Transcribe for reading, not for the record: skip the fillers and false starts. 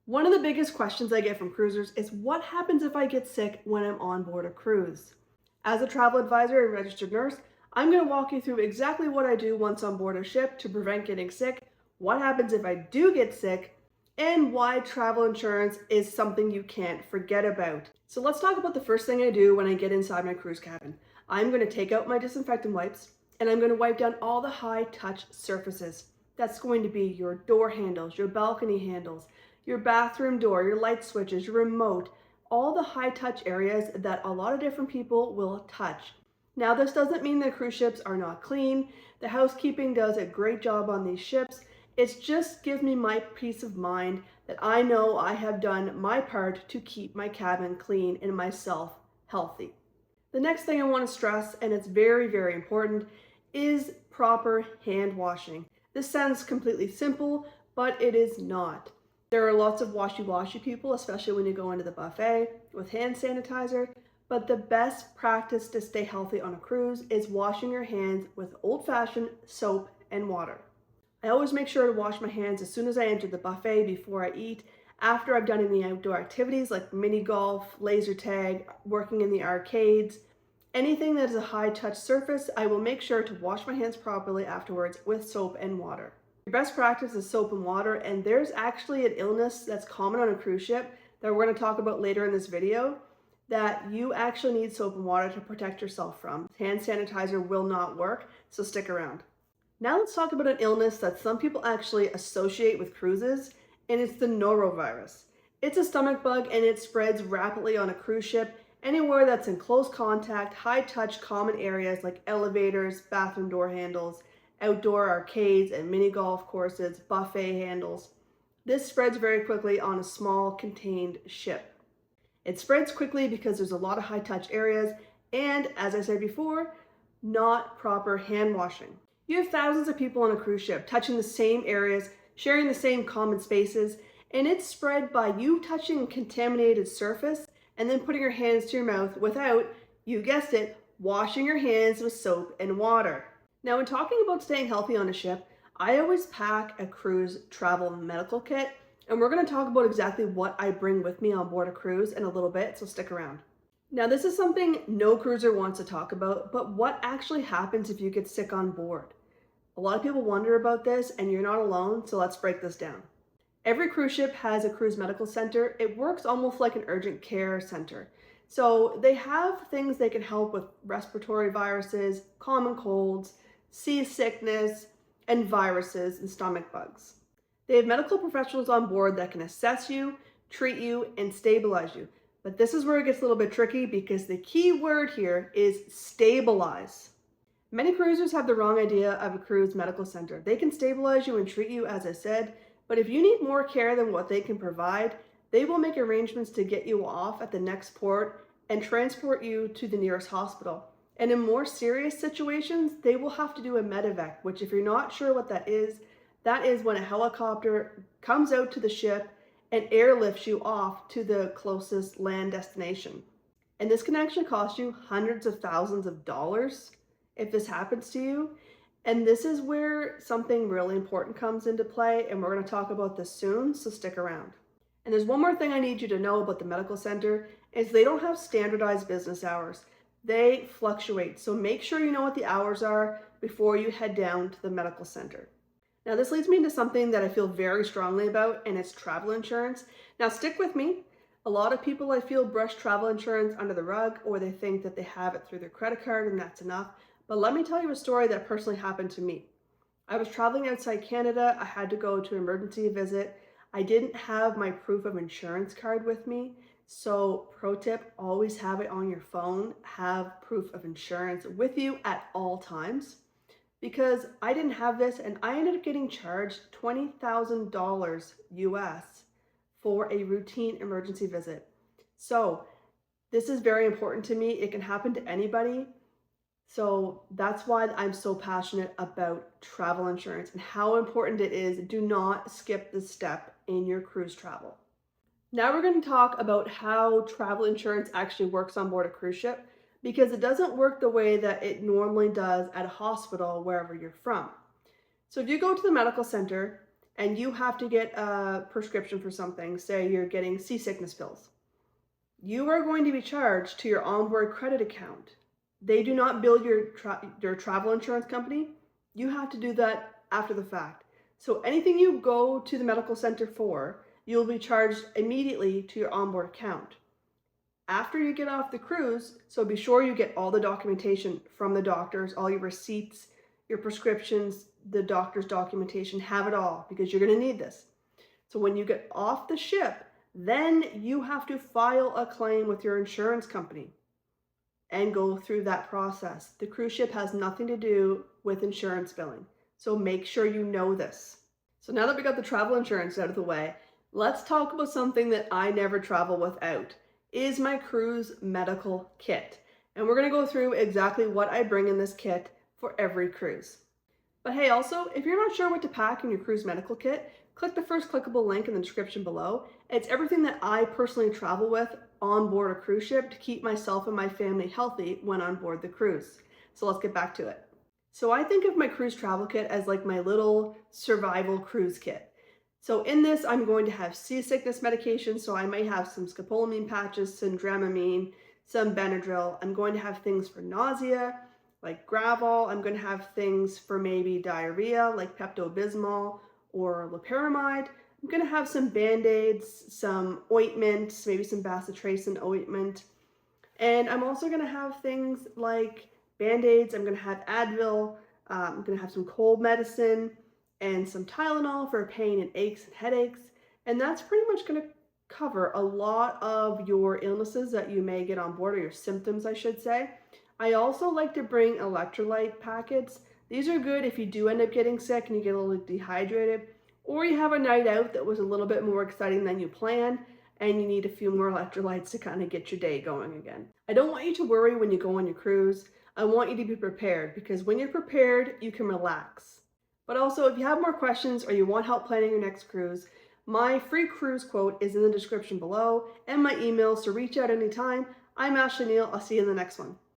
One of the biggest questions I get from cruisers is what happens if I get sick when I'm on board a cruise? As a travel advisor and registered nurse, I'm going to walk you through exactly what I do once on board a ship to prevent getting sick, what happens if I do get sick, and why travel insurance is something you can't forget about. So let's talk about the first thing I do when I get inside my cruise cabin. I'm going to take out my disinfectant wipes and I'm going to wipe down all the high touch surfaces. That's going to be your door handles, your balcony handles, your bathroom door, your light switches, your remote, all the high touch areas that a lot of different people will touch. Now, this doesn't mean that cruise ships are not clean. The housekeeping does a great job on these ships. It just gives me my peace of mind that I know I have done my part to keep my cabin clean and myself healthy. The next thing I want to stress, and it's very, very important, is proper hand washing. This sounds completely simple, but it is not. There are lots of washy-washy people, especially when you go into the buffet with hand sanitizer, but the best practice to stay healthy on a cruise is washing your hands with old-fashioned soap and water. I always make sure to wash my hands as soon as I enter the buffet, before I eat, after I've done any outdoor activities like mini golf, laser tag, working in the arcades. Anything that is a high touch surface, I will make sure to wash my hands properly afterwards with soap and water. Your best practice is soap and water, and there's actually an illness that's common on a cruise ship that we're going to talk about later in this video that you actually need soap and water to protect yourself from. Hand sanitizer will not work, so stick around. Now let's talk about an illness that some people actually associate with cruises, and it's the norovirus. It's a stomach bug and it spreads rapidly on a cruise ship anywhere that's in close contact, high touch common areas like elevators, bathroom door handles, outdoor arcades and mini golf courses, buffet handles. This spreads very quickly on a small contained ship. It spreads quickly because there's a lot of high touch areas and, as I said before, not proper hand washing. You have thousands of people on a cruise ship touching the same areas, sharing the same common spaces, and it's spread by you touching a contaminated surface and then putting your hands to your mouth without, you guessed it, washing your hands with soap and water. Now, when talking about staying healthy on a ship, I always pack a cruise travel medical kit, and we're going to talk about exactly what I bring with me on board a cruise in a little bit, so stick around. Now, this is something no cruiser wants to talk about, but what actually happens if you get sick on board? A lot of people wonder about this, and you're not alone, so let's break this down. Every cruise ship has a cruise medical center. It works almost like an urgent care center. So they have things they can help with respiratory viruses, common colds, seasickness, and viruses and stomach bugs. They have medical professionals on board that can assess you, treat you, and stabilize you. But this is where it gets a little bit tricky because the key word here is stabilize. Many cruisers have the wrong idea of a cruise medical center. They can stabilize you and treat you, as I said, but if you need more care than what they can provide, they will make arrangements to get you off at the next port and transport you to the nearest hospital. And in more serious situations, they will have to do a medevac, which, if you're not sure what that is when a helicopter comes out to the ship and airlifts you off to the closest land destination. And this can actually cost you hundreds of thousands of dollars if this happens to you. And this is where something really important comes into play, and we're going to talk about this soon, so stick around. And there's one more thing I need you to know about the medical center, is they don't have standardized business hours. They fluctuate, so make sure you know what the hours are before you head down to the medical center. Now, this leads me into something that I feel very strongly about, and it's travel insurance. Now, stick with me. A lot of people, I feel, brush travel insurance under the rug, or they think that they have it through their credit card and that's enough. But let me tell you a story that personally happened to me. I was traveling outside Canada. I had to go to an emergency visit. I didn't have my proof of insurance card with me. So pro tip, always have it on your phone. Have proof of insurance with you at all times. Because I didn't have this and I ended up getting charged $20,000 US for a routine emergency visit. So this is very important to me. It can happen to anybody. So that's why I'm so passionate about travel insurance and how important it is. Do not skip this step in your cruise travel. Now we're going to talk about how travel insurance actually works on board a cruise ship, because it doesn't work the way that it normally does at a hospital wherever you're from. So if you go to the medical center, and you have to get a prescription for something, say you're getting seasickness pills, you are going to be charged to your onboard credit account. They do not bill your travel insurance company. You have to do that after the fact. So anything you go to the medical center for, you'll be charged immediately to your onboard account. After you get off the cruise, so be sure you get all the documentation from the doctors, all your receipts, your prescriptions, the doctor's documentation, have it all because you're going to need this. So when you get off the ship, then you have to file a claim with your insurance company and go through that process. The cruise ship has nothing to do with insurance billing, so make sure you know this. So now that we got the travel insurance out of the way, let's talk about something that I never travel without, is my cruise medical kit. And we're going to go through exactly what I bring in this kit for every cruise. But hey, also, if you're not sure what to pack in your cruise medical kit, click the first clickable link in the description below. It's everything that I personally travel with on board a cruise ship to keep myself and my family healthy when on board the cruise. So let's get back to it. So I think of my cruise travel kit as like my little survival cruise kit. So in this, I'm going to have seasickness medication. So I may have some scopolamine patches, some Dramamine, some Benadryl. I'm going to have things for nausea, like Gravol. I'm going to have things for maybe diarrhea, like Pepto-Bismol or loperamide. I'm going to have some Band-Aids, some ointment, maybe some bacitracin ointment. And I'm also going to have things like Band-Aids. I'm going to have Advil. I'm going to have some cold medicine and some Tylenol for pain and aches and headaches. And that's pretty much going to cover a lot of your illnesses that you may get on board, or your symptoms, I should say. I also like to bring electrolyte packets. These are good if you do end up getting sick and you get a little dehydrated, or you have a night out that was a little bit more exciting than you planned and you need a few more electrolytes to kind of get your day going again. I don't want you to worry when you go on your cruise. I want you to be prepared, because when you're prepared, you can relax. But also, if you have more questions or you want help planning your next cruise, my free cruise quote is in the description below and my email, so reach out anytime. I'm Ashley Neal. I'll see you in the next one.